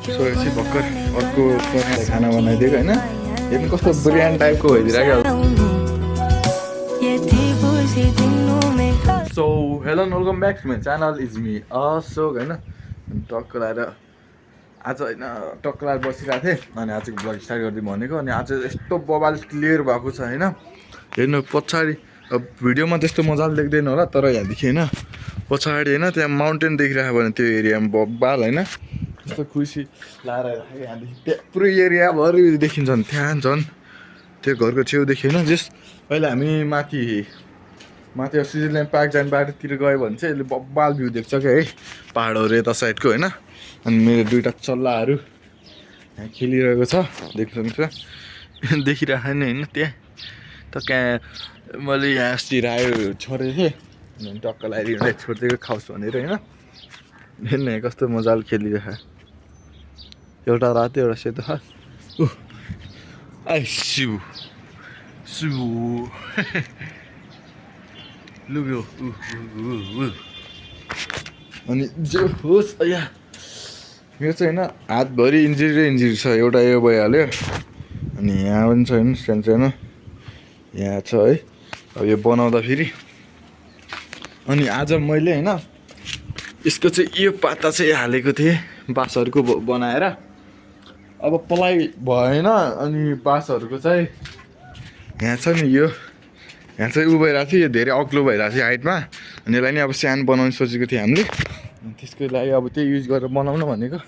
So यसै भर्खर अर्को खाना बनाइदिएको होइन हेर्नु कस्तो बिरयानी टाइपको भइदिरहेको so hello welcome back to my channel is me Ashok होइन टक्क लगाएर आज होइन टक्क लगाएर बसिरहेको थिएँ अनि आजको ब्लग स्टार्ट गरिदिउँ भनेको अनि आज यस्तो बबाल क्लियर भएको छ होइन हेर्नु पछाडि अब भिडियोमा त्यस्तो मजाले देख्दैन होला तर यहाँदेखि होइन पछाडि होइन त्यहाँ माउन्टेन देखिरहेको भने त्यो एरियामा बबाल होइन कस्तो खुसी लाएर राखेँ यहाँदेखि त्यहाँ पुरै एरियाभरि देखिन्छ नि त्यहाँ झन् त्यो घरको छेउदेखि होइन जस अहिले हामी माथि स्विजरल्यान्ड पार्क जाने बाटोतिर गयो भने चाहिँ यसले बब्बाल भ्यू देख्छ क्या है पाहाडहरू यता साइडको होइन अनि मेरो दुइटा चल्लाहरू यहाँ खेलिरहेको छ देख्नु सक्नुहुन्छ देखिरहेको नि होइन त्यहाँ त कहाँ मैले यहाँ अस्ति रायो छोडेको थिएँ अनि टक्क लगाएर छोडिदिएको खाओस् भनेर होइन हेर्नु कस्तो मजाले खेलिरहेको एउटा रातो एउटा सेतो आई शिव लुग्यो अनि जो होस् या यो चाहिँ होइन हातभरि इन्जुरी छ एउटा यो भइहाल्यो अनि यहाँ पनि छ होइन सानो यहाँ छ है अब यो बनाउँदाखेरि अनि आज मैले होइन यसको चाहिँ यो पाता चाहिँ हालेको थिएँ बाँसहरूको बनाएर अब पलाइ भएन अनि बाँसहरूको चाहिँ यहाँ छ नि यो यहाँ चाहिँ उ भइरहेको थियो यो धेरै अग्लो भइरहेको थियो हाइटमा अनि यसलाई नि अब सानो बनाउनु सोचेको थियो हामीले त्यसको लागि अब त्यही युज गरेर बनाउनु भनेको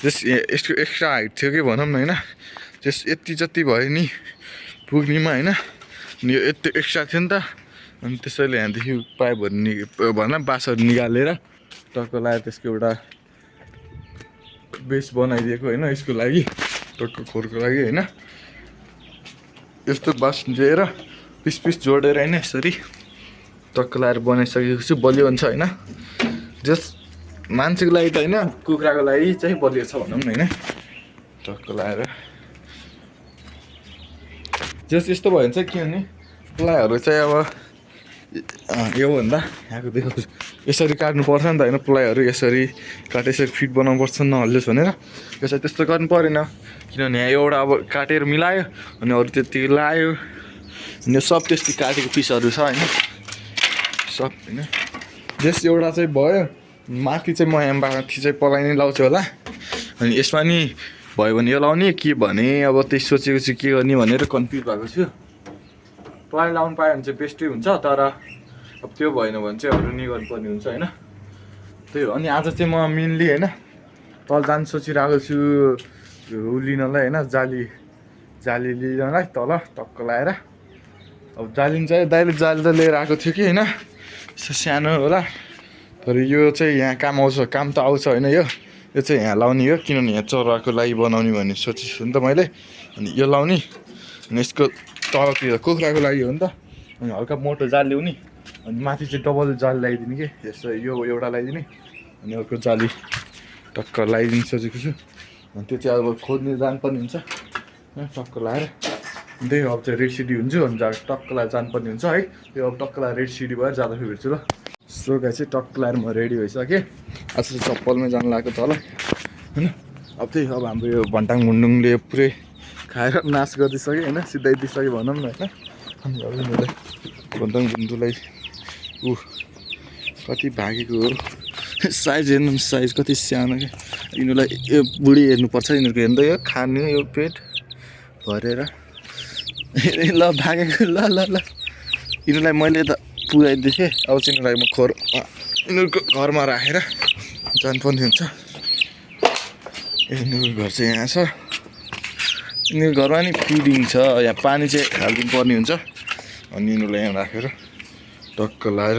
जस यसको एक्स्ट्रा हाइट थियो कि भनौँ न होइन जस यति जति भयो नि पुग्नेमा होइन अनि यो यति एक्स्ट्रा थियो नि त अनि त्यसैले यहाँदेखि पाइपहरू भनौँ बाँसहरू निकालेर टक्क लगाएर त्यसको एउटा बेस बनाइदिएको होइन यसको लागि टक्क खोरको लागि होइन यस्तो बाँस लिएर पिस जोडेर होइन यसरी टक्क लगाएर बनाइसकेको छु बलियो हुन्छ होइन जस मान्छेको लागि त होइन कुखुराको लागि चाहिँ बलियो छ भनौँ न होइन टक्क लगाएर जस यस्तो भयो भने चाहिँ के भने प्लाईहरू चाहिँ अब योभन्दा यहाँको देखाउँछु यसरी काट्नुपर्छ नि त होइन प्लाईहरू यसरी काटेर यसरी फिट बनाउनुपर्छ नहल्लियोस् भनेर यो चाहिँ त्यस्तो गर्नु परेन किनभने यहाँ एउटा अब काटेर मिलायो अनि अरू त्यतिकै लायो अनि सब त्यस्तै काटेको पिसहरू छ होइन सब होइन जस एउटा चाहिँ भयो माथि चाहिँ म यहाँ माथि चाहिँ पलाइ नै लाउँछु होला अनि यसमा नि भयो भने यो लाउने के भने अब त्यही सोचेको छु के गर्ने भनेर कन्फ्युज भएको छु प्लाइ लाउनु पायो भने चाहिँ बेस्टै हुन्छ तर अब त्यो भएन भने चाहिँ अरू नै गर्नुपर्ने हुन्छ होइन त्यही हो अनि आज चाहिँ म मेनली होइन तल जानु सोचिरहेको छु उ लिनलाई होइन जाली लिनलाई तल टक्क लगाएर अब जाली चाहिँ दाइले जाली त लिएर आएको थियो कि होइन सानो होला तर यो चाहिँ यहाँ काम त आउँछ होइन यो चाहिँ यहाँ लाउने हो किनभने यहाँ चराको लागि बनाउने भन्ने सोचेको छु नि त मैले अनि यो लाउने अनि यसको तलतिर कुखुराको लागि हो नि त अनि हल्का मोटो जाली ल्याउने अनि माथि चाहिँ डबल जाली लगाइदिने कि यसो यो एउटा लगाइदिने अनि अर्को जाली टक्क लगाइदिनु सोचेको छु अनि त्यो चाहिँ अब खोज्ने जानुपर्ने हुन्छ टक्क लगाएर त्यही अब चाहिँ रेड सिटी हुन्छु अनि टक्क लगाएर जानुपर्ने हुन्छ है त्यो अब टक्क लगाएर रेड सिटी भएर जाँदा फेरि भेट्छु ल सो गाई चाहिँ टक्क लगाएर म रेडी भइसकेँ आज चाहिँ चप्पलमै जानु लागेको तल होइन अब त्यही अब हाम्रो यो भन्टाङ मुन्डुङले पुरै खाएर नाश गरिदिइसक्यो होइन सिधाइदिइसक्यो भनौँ न होइन अनि अब यिनीहरूलाई भन्टाङ मुन्डुलाई कति भागेको हो साइज हेर्नु साइज कति सानो क्या यिनीहरूलाई यो बुढी हेर्नुपर्छ यिनीहरूको हेर्दा यो खाने यो पेट भरेर ल भागेको ल यिनीहरूलाई मैले त पुऱ्याइदिएँ अब चाहिँ यिनीहरूलाई म यिनीहरूको घरमा राखेर जानुपर्ने हुन्छ यिनीहरूको घर चाहिँ यहाँ छ यिनीहरूको घरमा नि फिडिङ छ यहाँ पानी चाहिँ हालिदिनु पर्ने हुन्छ अनि यिनीहरूलाई यहाँ राखेर टक्क लगाएर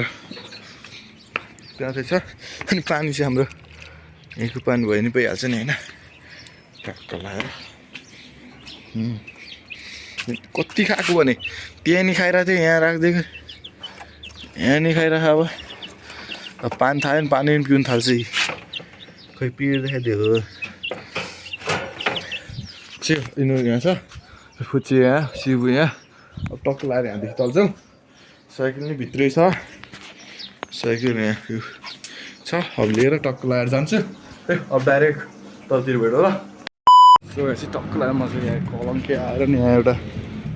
त्यहाँ चाहिँ छ अनि पानी चाहिँ हाम्रो यहीँको पानी भयो नि भइहाल्छ नि होइन टक्क लगाएर कति खाएको भने त्यहाँ नि खाइरहेको थियो यहाँ राखिदिएको यहाँ नि खाइरहेको अब पानी थाल्यो नि पानी पनि पिउनु थाल्छ खै पिएर देखाइदियो यिनीहरू यहाँ छ फुच्ची यहाँ शिबु यहाँ अब टक्क लगाएर यहाँदेखि चल्छौँ साइकल नि भित्रै छ साइकल यहाँ छ अब लिएर टक्क लगाएर जान्छु अब डाइरेक्ट तलतिर भेटौँ ल। सो चाहिँ टक्कलाई म चाहिँ यहाँ कलङ्के आएर नि यहाँ एउटा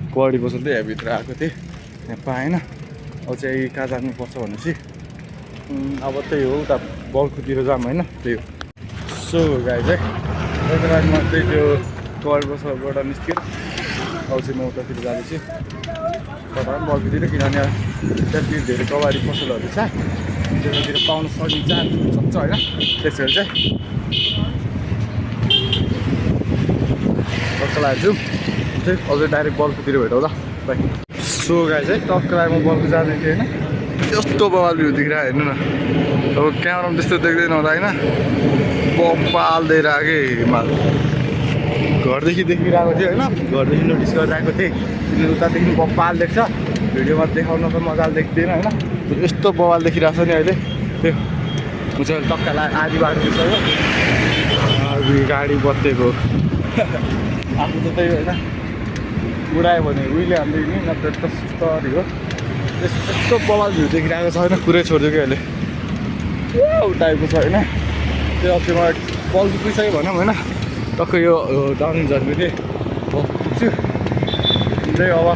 कडी पसल थियो यहाँभित्र आएको थिएँ यहाँ पाएन। अब चाहिँ कहाँ जानुपर्छ भनेपछि अब त्यही हो उता बल्कुतिर जाऊँ होइन त्यही हो। सो गाई चाहिँ त्यसको लागि म चाहिँ त्यो कडी पसलबाट निस्केर अब चाहिँ म उतातिर जाँदैछु तपाईँ पनि बल्कुतिर किनभने त्यहाँतिर धेरै कबाडी पसलहरू छ त्यतातिर पाउन सक्छ होइन त्यसरी चाहिँ टक्कलाई जाउँ चाहिँ अझै डाइरेक्ट बल्कुतिर भेटौँ ल बाई। सो गाई चाहिँ टक्कलाई म बल्कु जाँदै थिएँ होइन यस्तो बवाल भ्यू देखिरहेको हेर्नु न अब क्यामेरामा त्यस्तो देख्दैन होला होइन बप्पाल दिइरहेको हिमाल घरदेखि देखिरहेको थियो होइन घरदेखि नोटिस गरिरहेको थिएँ तिमीले उतादेखि बप्पाल देख्छ भिडियोमा देखाउन त मजाले देख्दैन होइन यस्तो बवाल देखिरहेको छ नि अहिले त्यो म चाहिँ टक्कलाई आधी बाटो दिइसक्यो गाडी बत्तेको आफू त त्यही होइन उडायो भने उहिले हाल्दै नि नत्र त सुस्तरी हो यस्तो बवाल भ्यू देखिरहेको छ होइन कुरै छोडिदियो कि अहिले टाइपको छ होइन त्यो अब चाहिँ मलाई बल पुगिसक्यो भनौँ होइन टक्कै यो डाउन झर्को थिएँ पुग्छु त्यही अब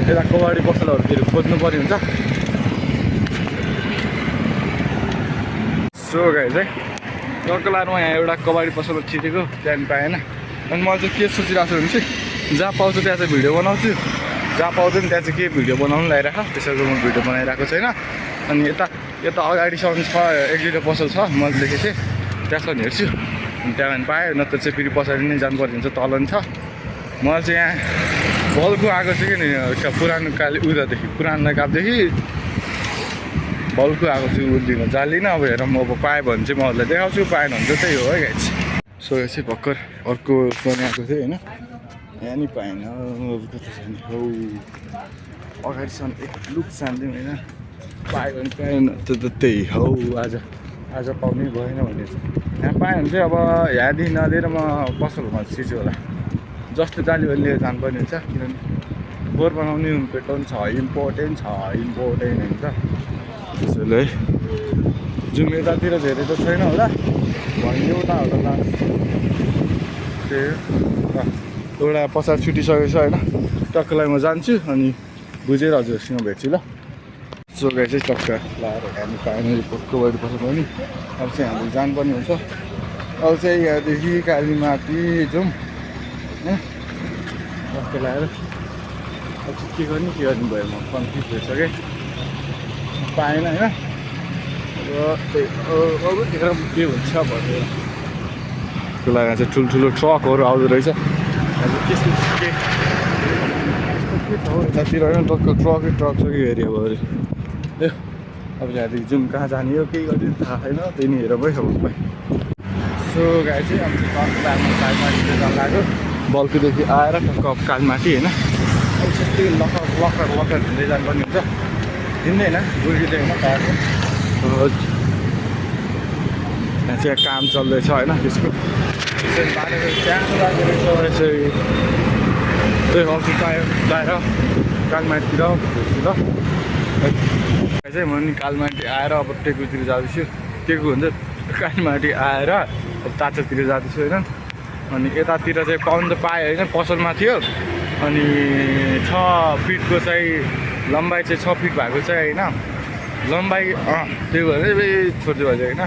यता कबाडी पसलहरूतिर खोज्नु पर्ने हुन्छ। सो गाई चाहिँ टक्कलाई म यहाँ एउटा कबाडी पसलमा छिटेको त्यहाँदेखि पाएन अनि मैले चाहिँ के सोचिरहेको छु भने चाहिँ जहाँ पाउँछ त्यहाँ चाहिँ भिडियो बनाउँछु जहाँ पाउँदैन त्यहाँ चाहिँ के भिडियो बनाउनु लगाइरहेको त्यसरी म भिडियो बनाइरहेको छैन। अनि यता अगाडिसम्म छ एक दुईवटा पसल छ मैले लेखेको थिएँ त्यहाँसम्म हेर्छु अनि त्यहाँदेखि पाएँ नत्र चाहिँ फेरि पछाडि नै जानुपर्ने हुन्छ तल नि छ। मलाई चाहिँ यहाँ बल्कु आएको छु कि नि पुरानो उतादेखि पुरानो कापदेखि बल्कु आएको छु उर्लिन जालिनँ अब हेरौँ अब पाएँ भने चाहिँ म अरूलाई देखाउँछु पाएन भने चाहिँ त्यही हो है गाइस। सो यो चाहिँ भर्खर अर्को पनि आएको थियो होइन यहाँ नि पाएन कता छ नि हौ अगाडिसम्म एक लुक सान्दिउँ होइन पायो भने पाएन त्यो त त्यही हौ आज पाउनै भएन भने यहाँ पायो भने चाहिँ अब यहाँदेखि नलिएर म पसलमा छिर्छु होला जस्तो जालीहरू लिएर जानुपर्ने हुन्छ किनभने बोर बनाउने पेट्रोल छ इम्पोर्टेन्ट हुन्छ त्यसैले है जुम यतातिर धेरै त छैन होला भने एउटा होला लास्ट त्यही एउटा पछाडि छुटिसकेको छ होइन टक्कलाई म जान्छु अनि बुझेर हजुरहरूसँग भेट्छु ल। सो गाई चाहिँ टक्क लाएर हामी पाएन कबाडी पसल पनि अब चाहिँ हामीले जानुपर्ने हुन्छ अब चाहिँ यहाँदेखि कालीमाटी जाउँ होइन टक्क लाएर अब चाहिँ के गर्ने भयो म कन्फ्युज भइसकेँ पाएन होइन अब हेर के हुन्छ भनेर त्यसको लागि चाहिँ ठुल्ठुलो ट्रकहरू आउँदो रहेछ त्यस्तो के छ हौ यतातिर होइन टक्क ट्रकै ट्रक छ कि हेऱ्यो अब ए अब यहाँदेखि जाउँ कहाँ जाने हो केही गर्ने थाहा छैन त्यही नि हेर भयो अब सो गाई चाहिँ अब कालमाटीतिर जान लाग्यो बल्कुदेखि आएर टक्क अब कालमाटी होइन अब त्यस्तै लखर हिँड्दै जानुपर्ने हुन्छ हिँड्दै होइन गुल्टीले होइन टाढो यहाँ चाहिँ काम चल्दैछ होइन त्यसको बाटो सानो बाटो रहेछ यसरी त्यही अल्छी पायो बाहिर कालमाटीतिर भेट्छु ल चाहिँ म नि कालमाटी आएर अब टेकुतिर जाँदैछु टेकु हुन्छ कालमाटी आएर अब चाचातिर जाँदैछु होइन अनि यतातिर चाहिँ पाउनु त पाएँ होइन पसलमा थियो अनि 6 फिटको चाहिँ लम्बाइ चाहिँ 6 फिट भएको चाहिँ होइन लम्बाइ त्यो भने छोडिदियो भने होइन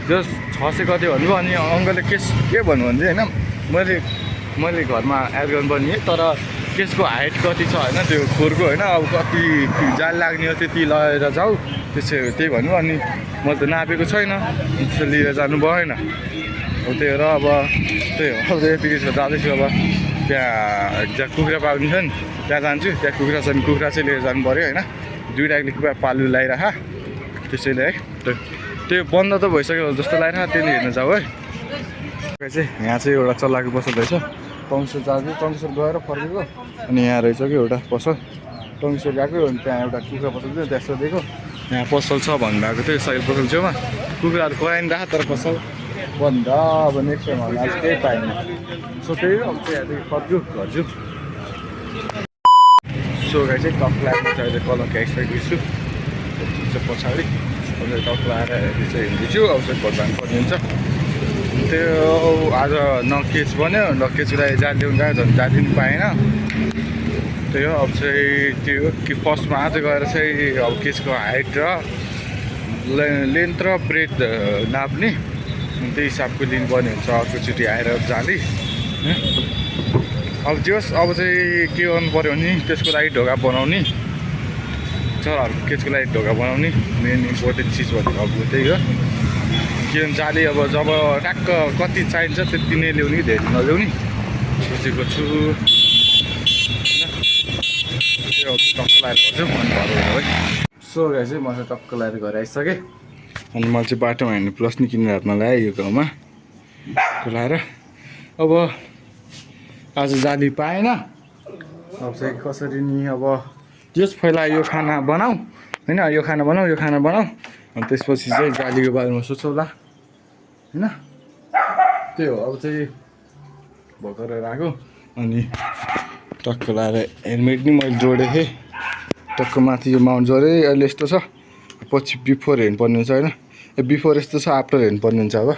त्यो 600 कति भन्नुभयो अनि अङ्कलले के भन्नु भने चाहिँ होइन मैले घरमा एड गर्नुपर्ने तर केसको हाइट कति छ होइन त्यो खोरको होइन अब कति जाल लाग्ने हो त्यति लगेर जाऊ त्यही भन्नु अनि मैले त नापेको छैन त्यसो लिएर जानु भएन अब त्यही भएर अब त्यही हो अब यतिकै जाँदैछु अब त्यहाँ जहाँ कुखुरा पाल्नु छ नि त्यहाँ जान्छु त्यहाँ कुखुरा छ नि कुखुरा चाहिँ लिएर जानु पऱ्यो होइन दुइटाले कुखुरा पालु लगाइराख त्यसैले है त्यो बन्द त भइसक्यो जस्तो लगाइराख त्यसले हेर्न जाऊ है चाहिँ यहाँ चाहिँ एउटा चल्लाको पसल रहेछ टङ्सर जाँदै टङ्सर गएर फर्केको अनि यहाँ रहेछ कि एउटा पसल टङ्सर गएको अनि त्यहाँ एउटा कुखुरा पसल थियो त्यहाँ सोधेको यहाँ पसल छ भन्नुभएको थियो साइल पसल छेउमा कुखुराहरू खुवाइराख तर पसल बन्द अब नेक्स्ट टाइम होला आज केही पाएन सो त्यही अब चाहिँ यहाँदेखि फर्क्यो घर जाउँ सो गाई चाहिँ टक लगाएर चाहिँ अहिले कलर एक्सपेक्ट गर्छु चाहिँ पछाडि अब टक लगाएर चाहिँ हिँड्दैछु अब चाहिँ घर जानुपर्ने हुन्छ त्यो आज नकेच बन्यो, नकेचलाई जाली ल्याउनु गयो, झन् जाली पनि पाएन। त्यही हो, अब चाहिँ त्यो कि फर्स्टमा आज गएर चाहिँ अब केचको हाइट र लेन्थ र ब्रेथ नाप्ने, त्यही हिसाबको लिनुपर्ने हुन्छ अर्कोचोटि आएर जाली। अब जे होस्, अब चाहिँ के गर्नु पऱ्यो भने त्यसको लागि ढोका बनाउने, चराहरूको केचको लागि ढोका बनाउने मेन इम्पोर्टेन्ट चिज भनेको अब त्यही हो। किनभने जाली अब जब ट्याक्क कति चाहिन्छ त्यति नै ल्याउने कि धेरै नल्याउने सोचेको छु। टक्क लगाएर गर्छु है। सो गाइस चाहिँ म चाहिँ टक्क लगाएर घर आइसकेँ। अनि मैले चाहिँ बाटोमा हिँड्नु प्लस नि किनेर हातमा ल्याएँ यो गाउँमा लाएर। अब आज जाली पाएन, अब चाहिँ कसरी नि अब जस पहिला यो खाना बनाऊ होइन, यो खाना बनाऊ, यो खाना बनाऊ, अनि त्यसपछि चाहिँ जालीको बारेमा सोचौँला होइन। त्यही हो, अब चाहिँ भर्खर आएको। अनि टक्क लगाएर हेलमेट नि मैले जोडेको थिएँ, टक्क माथि यो माउन्ट जोडेँ। अहिले यस्तो छ, पछि बिफोर हेर्नुपर्ने हुन्छ होइन, बिफोर यस्तो छ, आफ्टर हेर्नुपर्ने हुन्छ। अब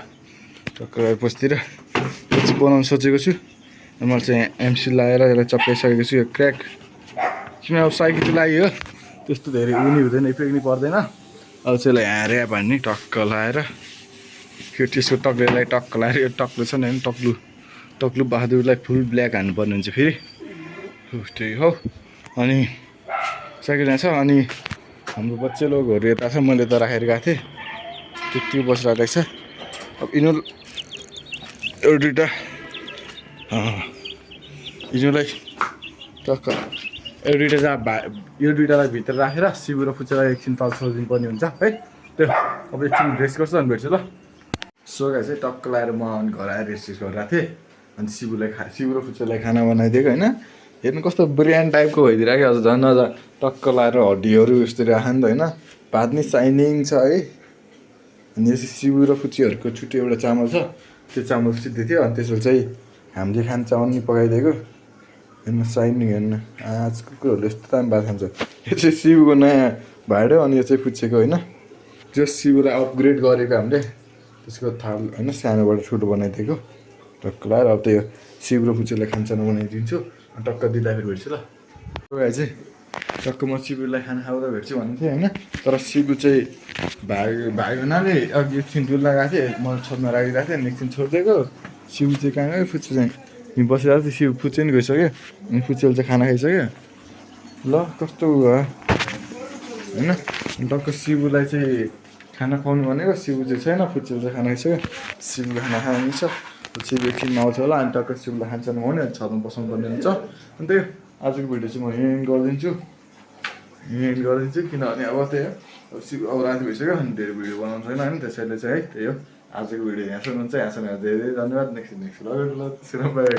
टक्क लगाएर पछितिर पछि बनाउनु सोचेको छु। मैले चाहिँ एमसी लगाएर यसलाई चप्काइसकेको छु यो क्र्याक, किन अब साइकल लाग्यो त्यस्तो धेरै उनी हुँदैन, इफेक्ट नि पर्दैन। अब चाहिँ यसलाई ह्यारे भन्ने टक्क लगाएर यो त्यसको टक्लेलाई टक्क लगाएर यो टक्लो छ नि होइन, टक्लु बहादुरलाई फुल ब्ल्याक हान्नुपर्ने हुन्छ फेरि, त्यही हो। अनि साइकल यहाँ छ। अनि हाम्रो बच्चे लोगहरू यता छ, मैले त राखेर गएको थिएँ, त्यति बसिरहेको छ। अब एउटा दुइटा यिनीहरूलाई टक्क एउटा दुइटा जहाँ यो दुइटालाई भित्र राखेर सिबु र फुच्चालाई एकछिन तल छोडिदिनु पर्ने हुन्छ है। त्यो अब एकछिन रेस्ट गर्छु अनि भेट्छु ल। सो गाइस चाहिँ टक्क लगाएर म अनि घर आएर रेस्ट गरिरहेको थिएँ। अनि सिबु र फुच्चालाई खाना बनाइदिएको होइन। हेर्नु कस्तो बिरयानी टाइपको भइदिरहेको अझ झन् अझ टक्क लगाएर हड्डीहरू यस्तो राख नि त होइन, भात नि साइनिङ छ है। अनि यसो सिबु र फुच्चीहरूको छुट्टै एउटा चामल छ, त्यो चामल सिद्धि थियो। अनि त्यसो चाहिँ हामीले खाने चामल नि पकाइदिएको। हेर्नु साइनिङ, हेर्नु आज कुकुरहरूले यस्तो दामी भात खान्छ। यो चाहिँ सिबुको नयाँ भाँडो, अनि यो चाहिँ फुच्चेको होइन। त्यो सिबुलाई अपग्रेड गरेको हामीले, त्यसको थाल होइन सानोबाट ठुलो बनाइदिएको टक्क लगाएर। अब त्यो सिबु र फुच्चीलाई खानसाना बनाइदिन्छु, टक्क दिँदाखेरि भेट्छु ल। चाहिँ टक्क म सिबुलाई खाना खाउँदा भेट्छु भनेको थिएँ होइन, तर सिबु चाहिँ भाइ हुनाले अघि एकछिन डुल्न गएको थिएँ, म छतमा राखिरहेको थिएँ। अनि एकछिन छोडिदिएको, सिबु चाहिँ कहाँ गयो, फुच्चे चाहिँ यहीँ बसिरहेको थियो। सिबु फुच्चे नि गइसक्यो, अनि फुच्चेले चाहिँ खाना खाइसक्यो ल। कस्तो भयो होइन। टक्क सिबुलाई चाहिँ खाना खुवाउनु भनेको, सिबु चाहिँ छैन, फुच्चेले चाहिँ खाना खाइसक्यो। सिबु खाना खानु छ, सिबु एकछिन आउँछ होला। अनि टक्क सिबुलाई खानसाना खुवाउने, अनि छतमा बसाउनु पर्ने हुन्छ। अनि त्यही आजको भिडियो चाहिँ म एन्ड गरिदिन्छु किनभने अब त्यही हो, अब सिबु अब राति भइसक्यो, अनि धेरै भिडियो बनाउनु छैन होइन। त्यसैले चाहिँ है त्यही हो आजको भिडियो। यहाँ सुन्नुहुन्छ, यहाँसम्म धेरै धेरै धन्यवाद। नेक्स्ट ल।